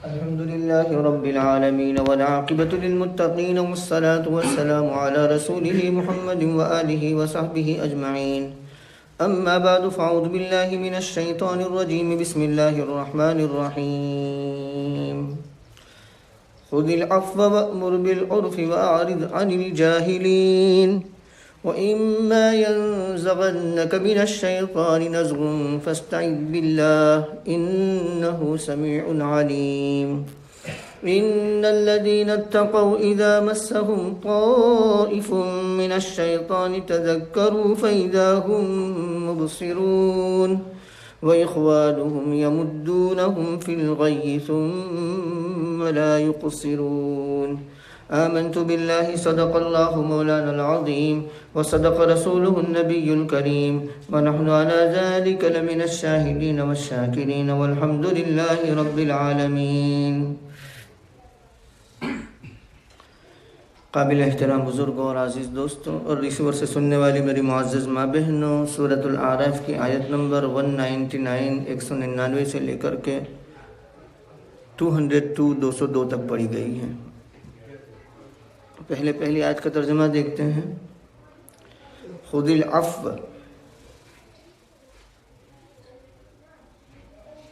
الحمد لله رب العالمين والعاقبة للمتقين والصلاة والسلام على رسوله محمد وآله وصحبه أجمعين. أما بعد فأعوذ بالله من الشيطان الرجيم. بسم الله الرحمن الرحيم. خذ العفو وأمر بالعرف وأعرض عن الجاهلين وإما ينزغنك من الشيطان نزغ فاستعذ بالله إنه سميع عليم. إن الذين اتقوا إذا مسهم طائف من الشيطان تذكروا فإذا هم مبصرون وإخوانهم يمدونهم في الغي ثم لا يقصرون. آمنت بالله صدق الله مولانا العظيم وصدق رسوله النبي الكريم ونحن على ذلك لمن الشاهدين والشاكرين والحمد لله رب العالمين. قابل احترام بزرگوں اور عزیز دوستوں اور ریسیور سے سننے والی میری معزز ماں بہنوں، سورۃ الاعراف کی آیت نمبر 199 199 سے لے کر کے 202 تک پڑھی گئی ہے. پہلی آیت کا ترجمہ دیکھتے ہیں. خذ العفو،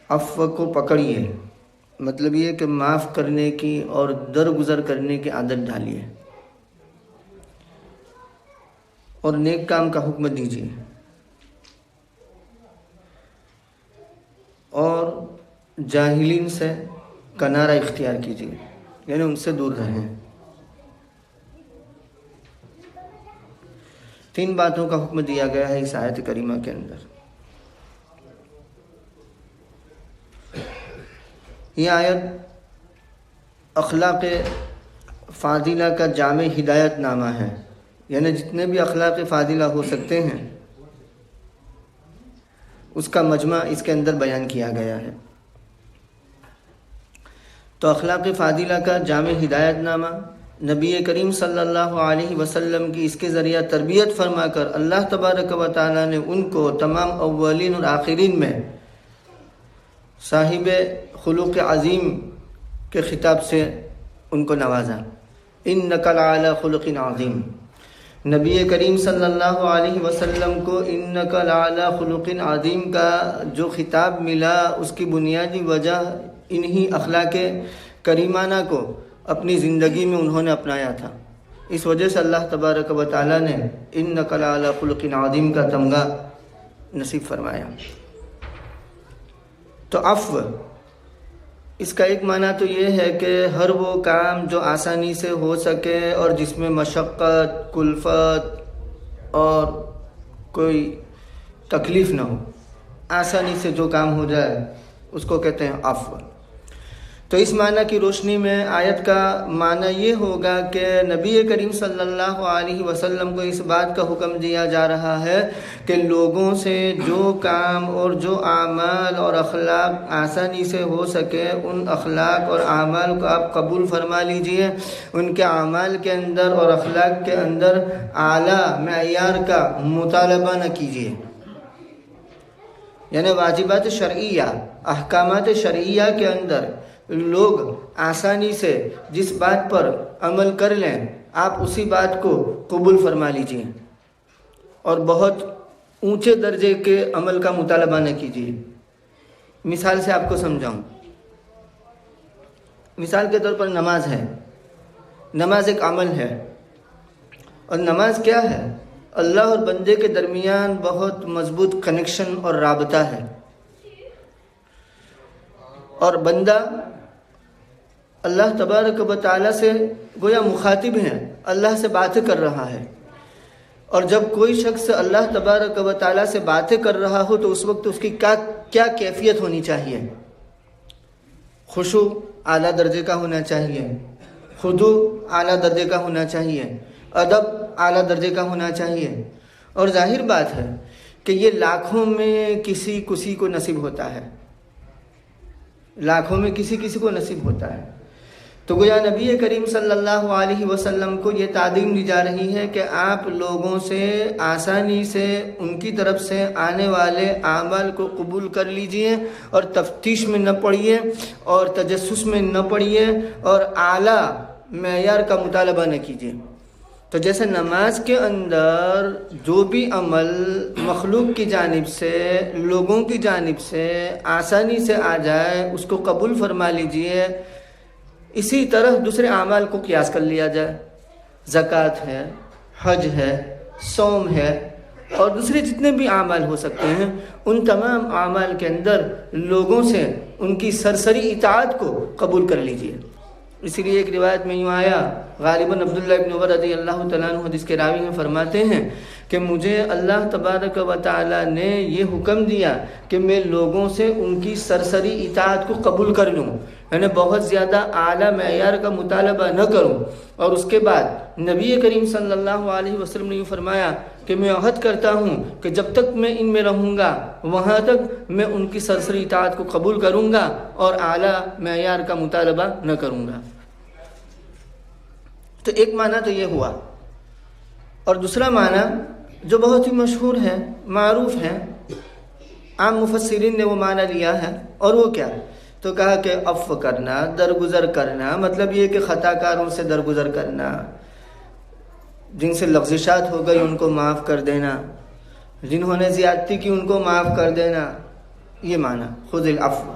عفو کو پکڑیے، مطلب یہ کہ معاف کرنے کی اور درگزر کرنے کی عادت ڈالیے اور نیک کام کا حکم دیجیے اور جاہلین سے کنارہ اختیار کیجیے، یعنی ان سے دور رہیں. 3 باتوں کا حکم دیا گیا ہے اس آیت کریمہ کے اندر. یہ آیت اخلاق فاضلہ کا جامع ہدایت نامہ ہے، یعنی جتنے بھی اخلاق فاضلہ ہو سکتے ہیں اس کا مجمع اس کے اندر بیان کیا گیا ہے. تو اخلاق فاضلہ کا جامع ہدایت نامہ نبی کریم صلی اللہ علیہ وسلم کی اس کے ذریعہ تربیت فرما کر اللہ تبارک و تعالیٰ نے ان کو تمام اولین اور آخرین میں صاحب خلق عظیم کے خطاب سے ان کو نوازا. انک لعلی خلق عظیم. نبی کریم صلی اللہ علیہ وسلم کو انک لعلی خلق عظیم کا جو خطاب ملا اس کی بنیادی وجہ انہی اخلاق کریمانہ کو اپنی زندگی میں انہوں نے اپنایا تھا. اس وجہ سے اللہ تبارک و تعالیٰ نے انک لعلی خلق عظیم کا تمغہ نصیب فرمایا. تو عفو، اس کا ایک معنی تو یہ ہے کہ ہر وہ کام جو آسانی سے ہو سکے اور جس میں مشقت، کلفت اور کوئی تکلیف نہ ہو، آسانی سے جو کام ہو جائے اس کو کہتے ہیں عفو. تو اس معنی کی روشنی میں آیت کا معنی یہ ہوگا کہ نبی کریم صلی اللہ علیہ وسلم کو اس بات کا حکم دیا جا رہا ہے کہ لوگوں سے جو کام اور جو اعمال اور اخلاق آسانی سے ہو سکے ان اخلاق اور اعمال کو آپ قبول فرما لیجئے. ان کے اعمال کے اندر اور اخلاق کے اندر اعلیٰ معیار کا مطالبہ نہ کیجیے، یعنی واجبات شرعیہ، احکامات شرعیہ کے اندر لوگ آسانی سے جس بات پر عمل کر لیں آپ اسی بات کو قبول فرما لیجئے اور بہت اونچے درجے کے عمل کا مطالبہ نہ کیجیے. مثال سے آپ کو سمجھاؤں. مثال کے طور پر نماز ہے. نماز ایک عمل ہے اور نماز کیا ہے؟ اللہ اور بندے کے درمیان بہت مضبوط کنیکشن اور رابطہ ہے، اور بندہ اللہ تبارک و تعالیٰ سے گویا مخاطب ہے، اللہ سے باتیں کر رہا ہے. اور جب کوئی شخص اللہ تبارک و تعالیٰ سے باتیں کر رہا ہو تو اس وقت اس کی کیا کیفیت ہونی چاہیے؟ خشوع اعلیٰ درجے کا ہونا چاہیے، خضوع اعلیٰ درجے کا ہونا چاہیے، ادب اعلیٰ درجے کا ہونا چاہیے. اور ظاہر بات ہے کہ یہ لاکھوں میں کسی کو نصیب ہوتا ہے، لاکھوں میں کسی کو نصیب ہوتا ہے. تو گویا نبی کریم صلی اللہ علیہ وسلم کو یہ تعلیم دی جا رہی ہے کہ آپ لوگوں سے آسانی سے ان کی طرف سے آنے والے اعمال کو قبول کر لیجئے اور تفتیش میں نہ پڑیے اور تجسس میں نہ پڑیے اور اعلیٰ معیار کا مطالبہ نہ کیجیے۔ تو جیسے نماز کے اندر جو بھی عمل مخلوق کی جانب سے، لوگوں کی جانب سے آسانی سے آ جائے اس کو قبول فرما لیجئے، اسی طرح دوسرے اعمال کو قیاس کر لیا جائے۔ زکوٰۃ ہے، حج ہے، صوم ہے اور دوسرے جتنے بھی اعمال ہو سکتے ہیں، ان تمام اعمال کے اندر لوگوں سے ان کی سرسری اطاعت کو قبول کر لیجئے۔ اسی لیے ایک روایت میں یوں آیا، غالباً عبداللہ ابن عمر رضی اللہ تعالیٰ عنہ حدیث کے راوی میں فرماتے ہیں کہ مجھے اللہ تبارک و تعالیٰ نے یہ حکم دیا کہ میں لوگوں سے ان کی سرسری اطاعت کو قبول کر لوں، یعنی بہت زیادہ اعلیٰ معیار کا مطالبہ نہ کروں۔ اور اس کے بعد نبی کریم صلی اللہ علیہ وسلم نے یہ فرمایا کہ میں عہد کرتا ہوں کہ جب تک میں ان میں رہوں گا وہاں تک میں ان کی سرسری اطاعت کو قبول کروں گا اور اعلیٰ معیار کا مطالبہ نہ کروں گا۔ تو ایک معنی تو یہ ہوا، اور دوسرا معنی جو بہت ہی مشہور ہے، معروف ہے، عام مفسرین نے وہ معنی لیا ہے، اور وہ کیا؟ تو کہا کہ عفو کرنا، درگزر کرنا، مطلب یہ کہ خطا کاروں سے درگزر کرنا، جن سے لغزشات ہو گئی ان کو معاف کر دینا، جنہوں نے زیادتی کی ان کو معاف کر دینا، یہ معنی خذ العفو،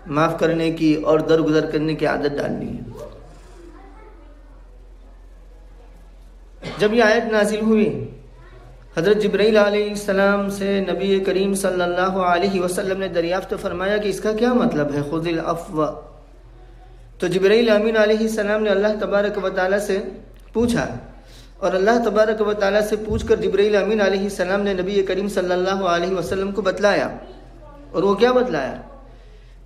معاف کرنے کی اور درگزر کرنے کی عادت ڈالنی ہے۔ جب یہ آیت نازل ہوئی، حضرت جبرائیل علیہ السلام سے نبی کریم صلی اللہ علیہ وسلم نے دریافت فرمایا کہ اس کا کیا مطلب ہے خذ العفو؟ تو جبرائیل امین علیہ السلام نے اللہ تبارک و تعالیٰ سے پوچھا، اور اللہ تبارک و تعالیٰ سے پوچھ کر جبرائیل امین علیہ السلام نے نبی کریم صلی اللہ علیہ وسلم کو بتلایا، اور وہ کیا بتلایا؟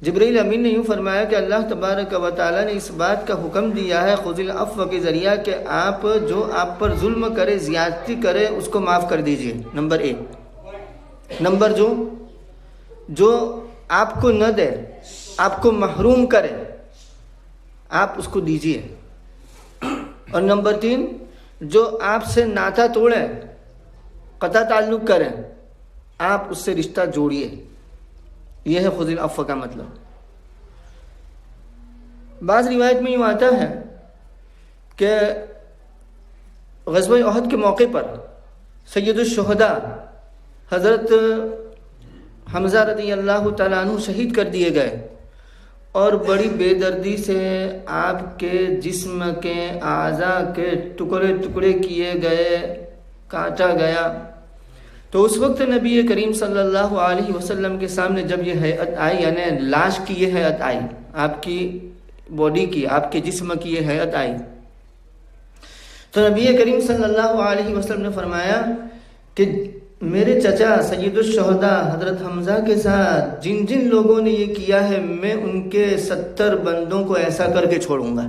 جبرائیل امین نے یوں فرمایا کہ اللہ تبارک و تعالیٰ نے اس بات کا حکم دیا ہے خذ العفو کے ذریعہ کہ آپ جو آپ پر ظلم کرے، زیادتی کرے، اس کو معاف کر دیجئے، نمبر ایک۔ نمبر جو آپ کو نہ دے، آپ کو محروم کرے، آپ اس کو دیجئے، اور نمبر تین، جو آپ سے ناتا توڑے، قطع تعلق کریں، آپ اس سے رشتہ جوڑیے۔ یہ ہے خذ العفو کا مطلب۔ بعض روایت میں یوں آتا ہے کہ غزوہ احد کے موقع پر سید الشہداء حضرت حمزہ رضی اللہ تعالیٰ عنہ شہید کر دیے گئے، اور بڑی بے دردی سے آپ کے جسم کے اعضاء کے ٹکڑے ٹکڑے کیے گئے، کاٹا گیا۔ تو اس وقت نبی کریم صلی اللہ علیہ وسلم کے سامنے جب یہ ہیئت آئی، یعنی لاش کی یہ ہیئت آئی، آپ کی باڈی کی، آپ کے جسم کی یہ ہیئت آئی، تو نبی کریم صلی اللہ علیہ وسلم نے فرمایا کہ میرے چچا سید الشہداء حضرت حمزہ کے ساتھ جن جن لوگوں نے یہ کیا ہے، میں ان کے 70 بندوں کو ایسا کر کے چھوڑوں گا۔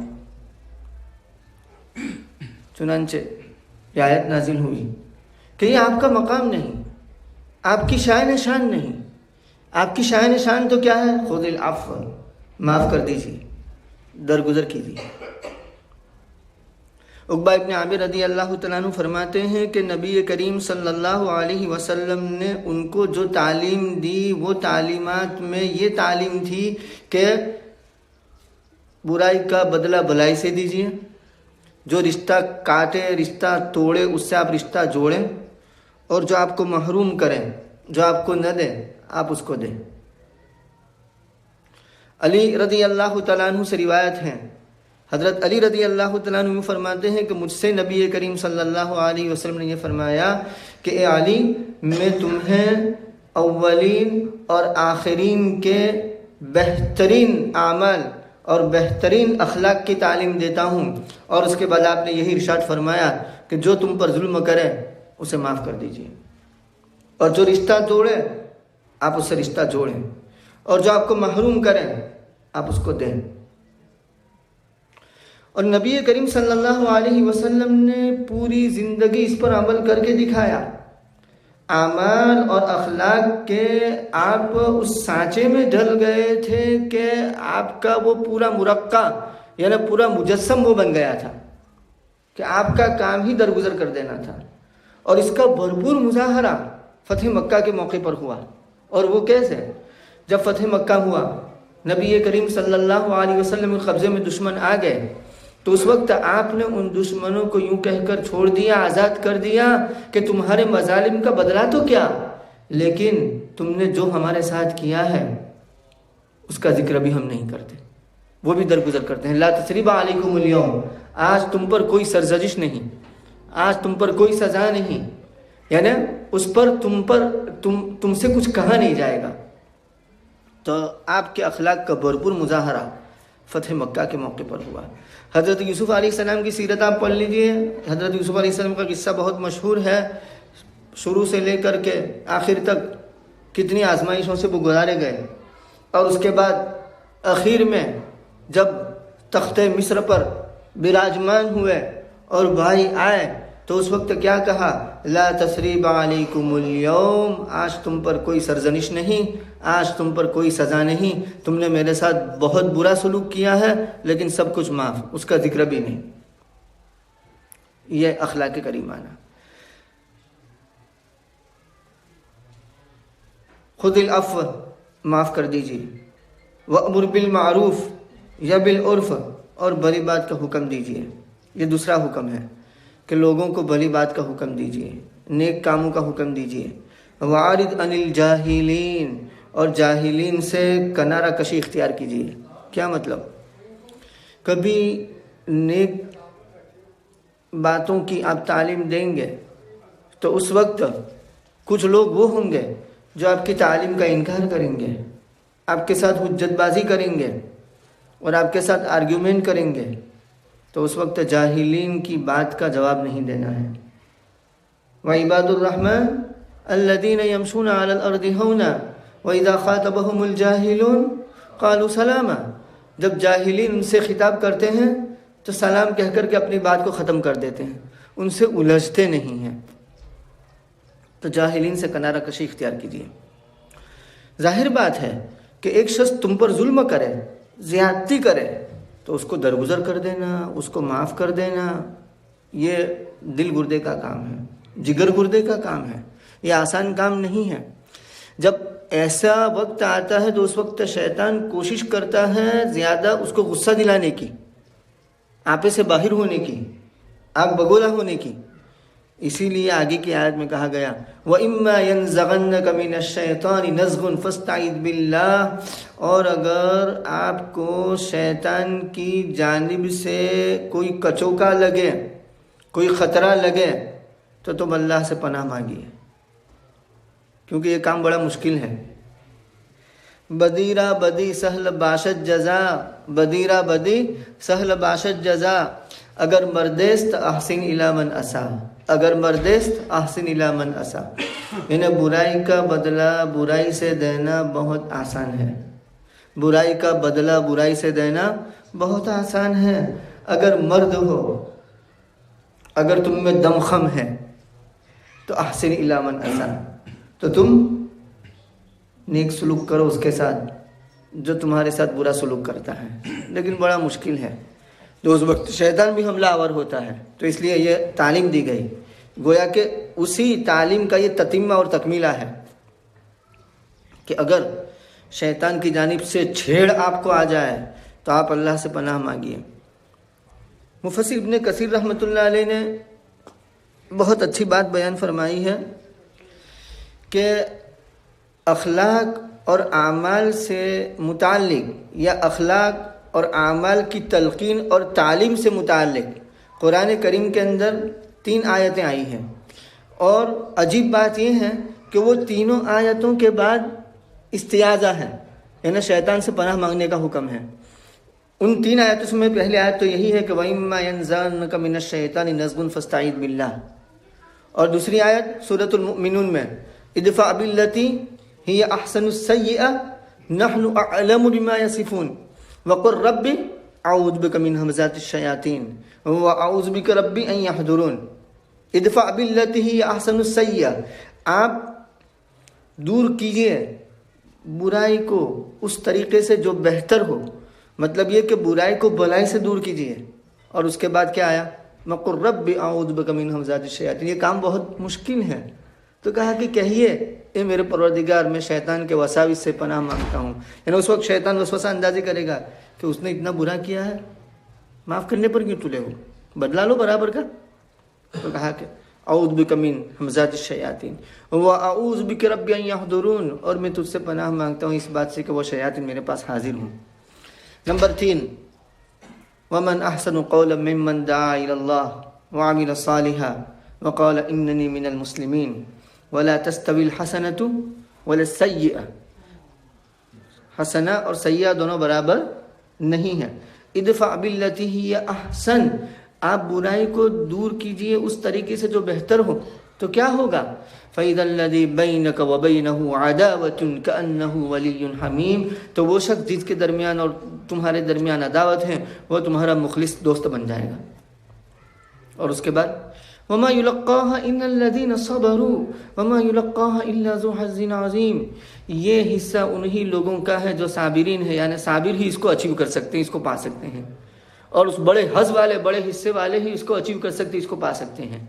چنانچہ یہ آیت نازل ہوئی کہ یہ آپ کا مقام نہیں، آپ کی شان شان نہیں۔ آپ کی شان شان تو کیا ہے؟ خذ العفو، معاف کر دیجیے، درگزر کیجیے۔ عقبہ ابن عامر رضی اللہ تعالیٰ عنہ فرماتے ہیں کہ نبی کریم صلی اللہ علیہ وسلم نے ان کو جو تعلیم دی، وہ تعلیمات میں یہ تعلیم تھی کہ برائی کا بدلہ بھلائی سے دیجیے، جو رشتہ کاٹے، رشتہ توڑے، اس سے آپ رشتہ جوڑیں، اور جو آپ کو محروم کریں، جو آپ کو نہ دیں، آپ اس کو دیں۔ علی رضی اللہ تعالیٰ عنہ سے روایت ہے، حضرت علی رضی اللہ تعالیٰ عنہ فرماتے ہیں کہ مجھ سے نبی کریم صلی اللہ علیہ وسلم نے یہ فرمایا کہ اے علی، میں تمہیں اولین اور آخرین کے بہترین اعمال اور بہترین اخلاق کی تعلیم دیتا ہوں، اور اس کے بعد آپ نے یہی ارشاد فرمایا کہ جو تم پر ظلم کرے اسے معاف کر دیجیے، اور جو رشتہ توڑے آپ اس سے رشتہ جوڑیں، اور جو آپ کو محروم کریں آپ اس کو دیں۔ اور نبی کریم صلی اللہ علیہ وسلم نے پوری زندگی اس پر عمل کر کے دکھایا۔ اعمال اور اخلاق کے آپ اس سانچے میں ڈل گئے تھے کہ آپ کا وہ پورا مرقع یعنی پورا مجسم وہ بن گیا تھا کہ آپ کا کام ہی درگزر کر دینا تھا. اور اس کا بھرپور مظاہرہ فتح مکہ کے موقع پر ہوا. اور وہ کیسے؟ جب فتح مکہ ہوا، نبی کریم صلی اللہ علیہ وسلم کے قبضے میں دشمن آ گئے، تو اس وقت آپ نے ان دشمنوں کو یوں کہہ کر چھوڑ دیا، آزاد کر دیا کہ تمہارے مظالم کا بدلہ تو کیا، لیکن تم نے جو ہمارے ساتھ کیا ہے اس کا ذکر بھی ہم نہیں کرتے، وہ بھی درگزر کرتے ہیں. لا تثریب علیکم اليوم، آج تم پر کوئی سرزنش نہیں، آج تم پر کوئی سزا نہیں، یعنی اس پر تم سے کچھ کہا نہیں جائے گا. تو آپ کے اخلاق کا بھرپور مظاہرہ فتح مکہ کے موقع پر ہوا. حضرت یوسف علیہ السلام کی سیرت آپ پڑھ لیجئے. حضرت یوسف علیہ السلام کا قصہ بہت مشہور ہے، شروع سے لے کر کے آخر تک کتنی آزمائشوں سے وہ گزارے گئے. اور اس کے بعد اخیر میں جب تخت مصر پر براجمان ہوئے اور بھائی آئے تو اس وقت کیا کہا؟ لا تثریب علیکم اليوم، آج تم پر کوئی سرزنش نہیں، آج تم پر کوئی سزا نہیں، تم نے میرے ساتھ بہت برا سلوک کیا ہے لیکن سب کچھ معاف، اس کا ذکر بھی نہیں. یہ اخلاق کریمانہ. خذ العفو، معاف کر دیجیے. وأمر بالمعروف یا بالعرف، اور بڑی بات کا حکم دیجیے. یہ دوسرا حکم ہے کہ لوگوں کو بڑی بات کا حکم دیجیے، نیک کاموں کا حکم دیجیے. وعارض عن الجاہلین، اور جاہلین سے کنارہ کشی اختیار کیجیے. کیا مطلب؟ کبھی نیک باتوں کی آپ تعلیم دیں گے تو اس وقت کچھ لوگ وہ ہوں گے جو آپ کی تعلیم کا انکار کریں گے، آپ کے ساتھ حجت بازی کریں گے اور آپ کے ساتھ آرگیومنٹ کریں گے. تو اس وقت جاہلین کی بات کا جواب نہیں دینا ہے. وعباد الرحمن الذین یمشون علی الارض ہونا وَإِذَا خَاطَبَهُمُ الْجَاهِلُونَ قَالُوا سَلَامًا، جب جاہلین ان سے خطاب کرتے ہیں تو سلام کہہ کر کے اپنی بات کو ختم کر دیتے ہیں، ان سے الجھتے نہیں ہیں. تو جاہلین سے کنارہ کشی اختیار کیجیے. ظاہر بات ہے کہ ایک شخص تم پر ظلم کرے، زیادتی کرے تو اس کو درگزر کر دینا، اس کو معاف کر دینا، یہ دل گردے کا کام ہے، جگر گردے کا کام ہے، یہ آسان کام نہیں ہے. جب ایسا وقت آتا ہے تو اس وقت شیطان کوشش کرتا ہے زیادہ اس کو غصہ دلانے کی، آپے سے باہر ہونے کی، آگ بگولا ہونے کی. اسی لیے آگے کی آیت میں کہا گیا وَإِمَّا يَنزَغَنَّكَ مِنَ الشَّيْطَانِ نَزْغٌ فَاسْتَعِذْ بِاللَّهِ، اور اگر آپ کو شیطان کی جانب سے کوئی کچوکا لگے، کوئی خطرہ لگے تو تم اللہ سے پناہ مانگیے، کیونکہ یہ کام بڑا مشکل ہے. بدیرہ بدی سہل باشد جزا، بدیرہ بدی سہل باشد جزا، اگر مردست احسن الی من اسا، اگر مردست احسن الی من اسا. یعنی برائی کا بدلہ برائی سے دینا بہت آسان ہے، برائی کا بدلہ برائی سے دینا بہت آسان ہے. اگر مرد ہو، اگر تم میں دم خم ہے تو احسن الی من اسا، تو تم نیک سلوک کرو اس کے ساتھ جو تمہارے ساتھ برا سلوک کرتا ہے. لیکن بڑا مشکل ہے، تو اس وقت شیطان بھی حملہ آور ہوتا ہے. تو اس لیے یہ تعلیم دی گئی، گویا کہ اسی تعلیم کا یہ تتمہ اور تکمیلہ ہے کہ اگر شیطان کی جانب سے چھیڑ آپ کو آ جائے تو آپ اللہ سے پناہ مانگیے. مفسر ابن کثیر رحمۃ اللہ علیہ نے بہت اچھی بات بیان فرمائی ہے کہ اخلاق اور اعمال سے متعلق یا اخلاق اور اعمال کی تلقین اور تعلیم سے متعلق قرآن کریم کے اندر 3 آیتیں آئی ہیں. اور عجیب بات یہ ہے کہ وہ تینوں آیتوں کے بعد استعاذہ ہے، یعنی شیطان سے پناہ مانگنے کا حکم ہے. ان 3 آیتوں میں پہلی آیت تو یہی ہے کہ وَإِمَّا يَنزَغَنَّكَ مِنَ الشَّيْطَانِ نَزْغٌ فَاسْتَعِذْ بِاللَّهِ، اور دوسری آیت سورۃ المؤمنون میں ادفع باللتی ہی احسن السیئہ نحن اعلم بما یصفون وقل رب اعوذ بک من ہمزات الشیاطین واعوذ بک رب ان یحضرون. ادفع باللتی ہی احسن السیئہ، آپ دور کیجئے برائی کو اس طریقے سے جو بہتر ہو، مطلب یہ کہ برائی کو بھلائی سے دور کیجیے. اور اس کے بعد کیا آیا؟ وَقُلْ رَبِّ أَعُوذُ بِكَ مِنْ هَمَزَاتِ الشَّيَاطِينِ. یہ کام بہت مشکل ہے. تو کہا کہ کہیے اے میرے پروردگار میں شیطان کے وساوس سے پناہ مانگتا ہوں. یعنی اس وقت شیطان وسوسہ اندازی کرے گا کہ اس نے اتنا برا کیا ہے، معاف کرنے پر کیوں تلے ہو، بدلا لو برابر کا. تو کہا کہ اعوذ بک من ہمزات الشیاطین واعوذ بک رب ان یحضرون، اور میں تجھ سے پناہ مانگتا ہوں اس بات سے کہ وہ شیاطین میرے پاس حاضر ہوں. نمبر 3، ومن احسن قولا ممن دعا الى اللہ وعمل صالحا وقال اننی من المسلمین ولا تستوی الحسنۃ ولا السیئہ. حسنہ اور سیئہ دونوں برابر نہیں ہیں. ادفع باللتی ہی احسن، آپ برائی کو دور کیجئے اس طریقے سے جو بہتر ہو. تو کیا ہوگا؟ فَإِذَا الَّذِي بَيْنَكَ وَبَيْنَهُ عَدَاوَةٌ كَأَنَّهُ وَلِيٌّ حَمِيمٌ، تو وہ شخص جس کے درمیان اور تمہارے درمیان عداوت ہے وہ تمہارا مخلص دوست بن جائے گا. اور اس کے بعد وَمَا يُلَقَّاهَا إِلَّا الَّذِينَ صَبَرُوا وَمَا يُلَقَّاهَا إِلَّا ذُو حَظٍّ عَظِيمٍ. یہ حصہ انہی لوگوں کا ہے جو صابرین ہے، یعنی صابر ہی اس کو اچیو کر سکتے ہیں، اس کو پا سکتے ہیں. اور اس بڑے حظ والے، بڑے حصے والے ہی اس کو اچیو کر سکتے، اس کو پا سکتے ہیں.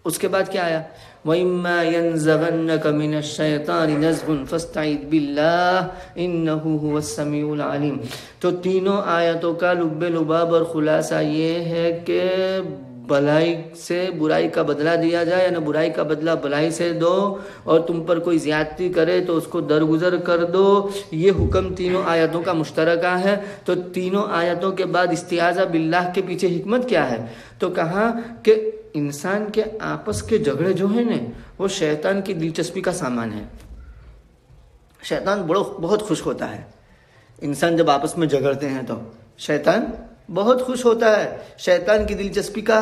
اس کے بعد کیا آیا؟ وَإِمَّا يَنزَغَنَّكَ مِنَ الشَّيْطَانِ نَزْغٌ فَاسْتَعِذْ بِاللَّهِ إِنَّهُ هُوَ السَّمِيعُ الْعَلِيمُ. تو تینوں آیتوں کا لب لباب اور خلاصہ یہ ہے کہ بھلائی سے برائی کا بدلہ دیا جائے، یعنی برائی کا بدلہ بھلائی سے دو، اور تم پر کوئی زیادتی کرے تو اس کو درگزر کر دو. یہ حکم تینوں آیتوں کا مشترکہ ہے. تو تینوں آیتوں کے بعد استعاذہ باللہ کے پیچھے حکمت کیا ہے؟ تو کہا کہ انسان کے آپس کے جھگڑے جو ہیں نا وہ شیطان کی دلچسپی کا سامان ہے. شیطان بہت خوش ہوتا ہے. انسان جب آپس میں جھگڑتے ہیں تو شیطان بہت خوش ہوتا ہے. شیطان کی دلچسپی کا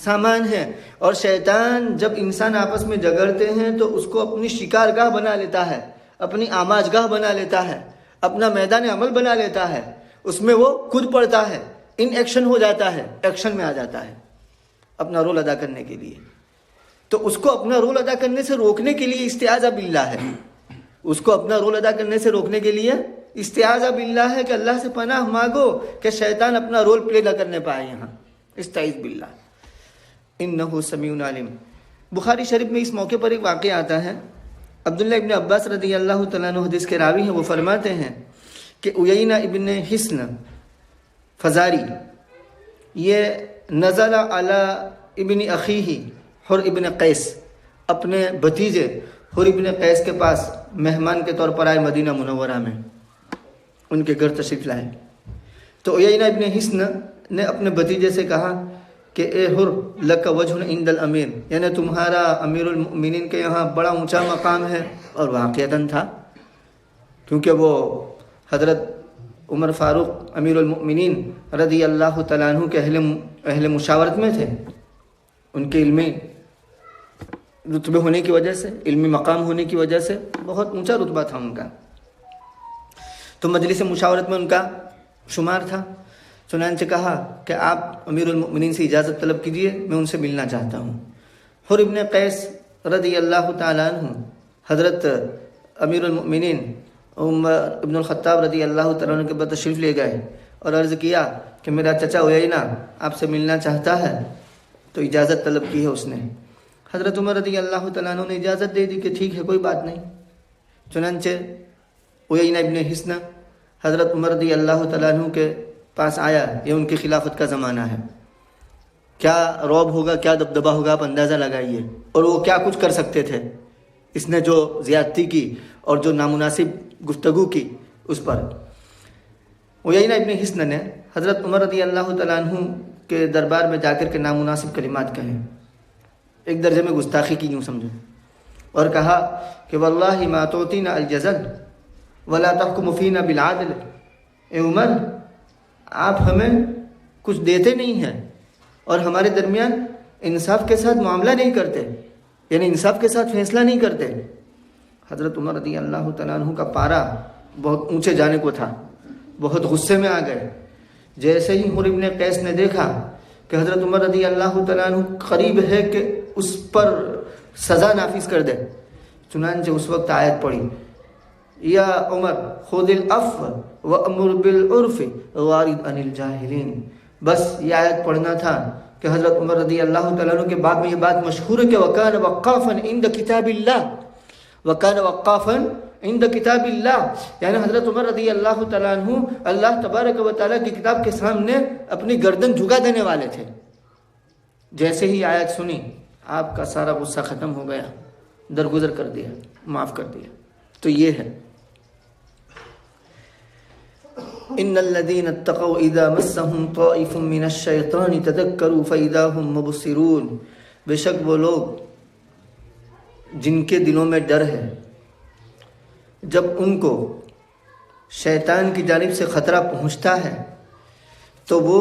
سامان ہے. اور شیطان جب انسان آپس میں جھگڑتے ہیں تو اس کو اپنی شکار گاہ بنا لیتا ہے، اپنی آماج گاہ بنا لیتا ہے، اپنا میدان عمل بنا لیتا ہے. اس میں وہ خود پڑتا ہے، ان ایکشن ہو جاتا ہے، ایکشن میں آ جاتا ہے اپنا رول ادا کرنے کے لیے. تو اس کو اپنا رول ادا کرنے سے روکنے کے لیے استعاذہ باللہ ہے. اس کو اپنا رول ادا کرنے سے روکنے کے لیے استعاذہ باللہ ہے کہ اللہ سے پناہ مانگو کہ شیطان اپنا رول پلے نہ کرنے پائے. یہاں استعیذ باللہ انہ سمیع علیم. بخاری شریف میں اس موقع پر ایک واقعہ آتا ہے. عبداللہ ابن عباس رضی اللہ تعالیٰ عنہ حدیث کے راوی ہیں. وہ فرماتے ہیں کہ عیینہ ابن حصن فزاری یہ نزل علی ابن اخیہ حر ابن قیس، اپنے بھتیجے حر ابن قیس کے پاس مہمان کے طور پر آئے مدینہ منورہ میں، ان کے گھر تشریف لائے. تو عیینہ ابن حصن نے اپنے بھتیجے سے کہا کہ اے حر لک وجہ عند الامیر، یعنی تمہارا امیر المؤمنین کے یہاں بڑا اونچا مقام ہے. اور واقعتاً تھا، کیونکہ وہ حضرت عمر فاروق امیر المؤمنین رضی اللہ تعالیٰ عنہ کے اہل مشاورت میں تھے. ان کے علمی رتبے ہونے کی وجہ سے، علمی مقام ہونے کی وجہ سے بہت اونچا رتبہ تھا ان کا. تو مجلس مشاورت میں ان کا شمار تھا. چنانچہ کہا کہ آپ امیر المؤمنین سے اجازت طلب کیجئے، میں ان سے ملنا چاہتا ہوں. حر ابن قیس رضی اللہ تعالیٰ عنہ حضرت امیر المؤمنین عمر ابن الخطاب رضی اللہ تعالیٰ عنہ کے بعد تشریف لے گئے اور عرض کیا کہ میرا چچا عیینہ آپ سے ملنا چاہتا ہے. تو اجازت طلب کی ہے اس نے. حضرت عمر رضی اللہ تعالیٰ عنہ نے اجازت دے دی کہ ٹھیک ہے، کوئی بات نہیں. چنانچہ عیینہ ابن حصن حضرت عمر رضی اللہ تعالیٰ عنہ کے پاس آیا. یہ ان کی خلافت کا زمانہ ہے. کیا رعب ہوگا، کیا دبدبہ ہوگا، آپ اندازہ لگائیے. اور وہ کیا کچھ کر سکتے تھے. اس نے جو زیادتی کی اور جو نامناسب گفتگو کی اس پر. عیینہ ابن حصن نے حضرت عمر رضی اللہ تعالیٰ عنہ کے دربار میں جا کر کے نامناسب کلمات کہیں، ایک درجے میں گستاخی کی یوں سمجھو، اور کہا کہ واللہ ما تعطینا الجزل ولا تحکم فینا بالعدل. اے عمر، آپ ہمیں کچھ دیتے نہیں ہیں اور ہمارے درمیان انصاف کے ساتھ معاملہ نہیں کرتے، یعنی انصاف کے ساتھ فیصلہ نہیں کرتے. حضرت عمر رضی اللہ تعالیٰ عنہ کا پارا بہت اونچے جانے کو تھا. بہت غصے میں آ گئے. جیسے ہی حر ابن قیس نے دیکھا کہ حضرت عمر رضی اللہ تعالیٰ عنہ قریب ہے کہ اس پر سزا نافذ کر دے، چنانچہ اس وقت آیت پڑھی یا عمر خذ العفو وامر بالعرف وارد عن الجاہلین. بس یہ آیت پڑھنا تھا کہ حضرت عمر رضی اللہ تعالیٰ عنہ کے بعد میں یہ بات مشہور ہے کہ وَكَانَ وَقَّافًا عِنْدَ كِتَابِ اللَّهِ وَكَانَ وَقَّافًا عِنْدَ كِتَابِ اللَّهِ. یعنی حضرت عمر رضی اللہ تعالیٰ عنہ اللہ تبارک و تعالیٰ کی کتاب کے سامنے اپنی گردن جھکا دینے والے تھے. جیسے ہی آیت سنی آپ کا سارا غصہ ختم ہو گیا، درگزر کر دیا، معاف کر دیا. تو یہ ہے ان الذين اتقوا اذا مسهم طائف من الشيطان تذكروا فاذا هم مبصرون. بے شک وہ لوگ جن کے دلوں میں ڈر ہے، جب ان کو شیطان کی جانب سے خطرہ پہنچتا ہے تو وہ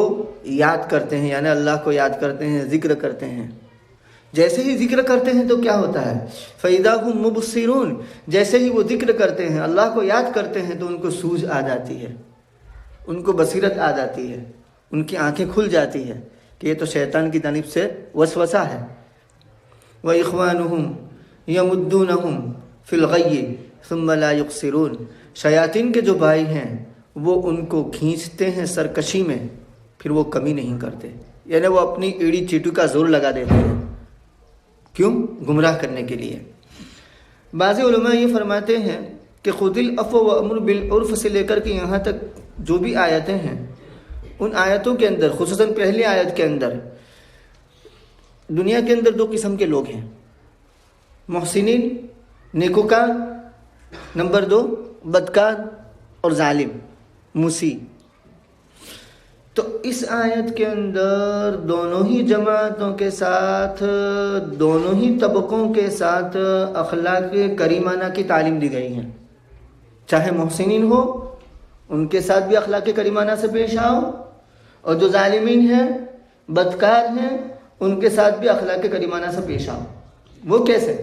یاد کرتے ہیں، یعنی اللہ کو یاد کرتے ہیں، ذکر کرتے ہیں. جیسے ہی ذکر کرتے ہیں تو کیا ہوتا ہے؟ فَإِذَا هُمْ مُبْصِرُونَ. جیسے ہی وہ ذکر کرتے ہیں، اللہ کو یاد کرتے ہیں تو ان کو سوجھ آ جاتی ہے، ان کو بصیرت آ جاتی ہے، ان کی آنکھیں کھل جاتی ہے کہ یہ تو شیطان کی جانب سے وسوسہ ہے. وَإِخْوَانُهُمْ يَمُدُّونَهُمْ فِي الْغَيِّ ثُمَّ لَا يُقْصِرُونَ. شیاطین کے جو بھائی ہیں وہ ان کو کھینچتے ہیں سرکشی میں، پھر وہ کمی نہیں کرتے. یعنی وہ اپنی ایڑی چیٹو کا زور لگا دیتے ہیں. کیوں؟ گمراہ کرنے کے لیے. بعض علماء یہ فرماتے ہیں کہ خذ العفو وامر بالعرف سے لے کر کے یہاں تک جو بھی آیتیں ہیں، ان آیتوں کے اندر خصوصاً پہلی آیت کے اندر دنیا کے اندر دو قسم کے لوگ ہیں: محسنین نیکوکار، نمبر 2 بدکار اور ظالم مسیء. تو اس آیت کے اندر دونوں ہی جماعتوں کے ساتھ، دونوں ہی طبقوں کے ساتھ اخلاق کریمانہ کی تعلیم دی گئی ہے. چاہے محسنین ہو ان کے ساتھ بھی اخلاق کریمانہ سے پیش آؤ، اور جو ظالمین ہیں بدکار ہیں ان کے ساتھ بھی اخلاق کریمانہ سے پیش آؤ. وہ کیسے؟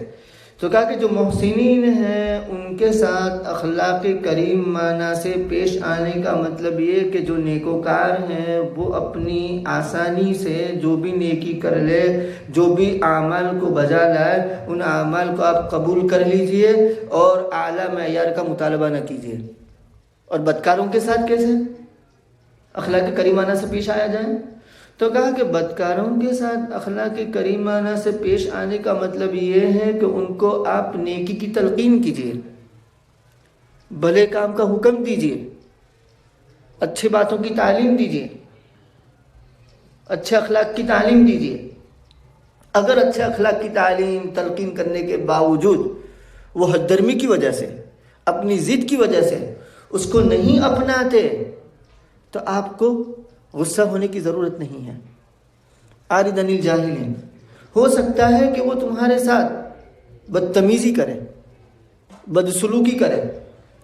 تو کہا کہ جو محسنین ہیں ان کے ساتھ اخلاق کریمانہ سے پیش آنے کا مطلب یہ کہ جو نیکوکار ہیں وہ اپنی آسانی سے جو بھی نیکی کر لے، جو بھی اعمال کو بجا لائے، ان اعمال کو آپ قبول کر لیجئے اور اعلیٰ معیار کا مطالبہ نہ کیجئے. اور بدکاروں کے ساتھ کیسے اخلاق کریمانہ سے پیش آیا جائے؟ تو کہا کہ بدکاروں کے ساتھ اخلاق کریمانہ سے پیش آنے کا مطلب یہ ہے کہ ان کو آپ نیکی کی تلقین کیجیے، بھلے کام کا حکم دیجیے، اچھی باتوں کی تعلیم دیجیے، اچھے اخلاق کی تعلیم دیجیے. اگر اچھے اخلاق کی تعلیم تلقین کرنے کے باوجود وہ حد درمی کی وجہ سے، اپنی ضد کی وجہ سے اس کو نہیں اپناتے تو آپ کو غصہ ہونے کی ضرورت نہیں ہے. عارض عن الجاہلین. ہو سکتا ہے کہ وہ تمہارے ساتھ بدتمیزی کرے، بدسلوکی کرے،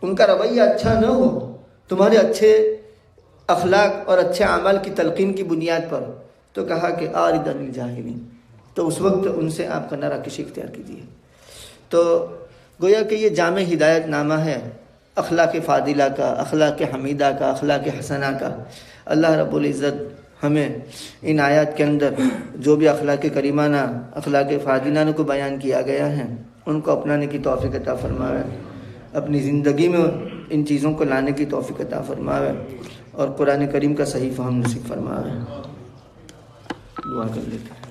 ان کا رویہ اچھا نہ ہو تمہارے اچھے اخلاق اور اچھے اعمال کی تلقین کی بنیاد پر، تو کہا کہ عارض عن الجاہلین. تو اس وقت ان سے آپ کا نرا کش اختیار کیجیے. تو گویا کہ یہ جامع ہدایت نامہ ہے اخلاق فاضلہ کا، اخلاق حمیدہ کا، اخلاق حسنہ کا. اللہ رب العزت ہمیں ان آیات کے اندر جو بھی اخلاق کریمانہ، اخلاق فاضلانہ کو بیان کیا گیا ہے ان کو اپنانے کی توفیق عطا فرمائے، اپنی زندگی میں ان چیزوں کو لانے کی توفیق عطا فرمائے، اور قرآن کریم کا صحیح فہم نصیب فرمائے. دعا کر لیتے ہیں.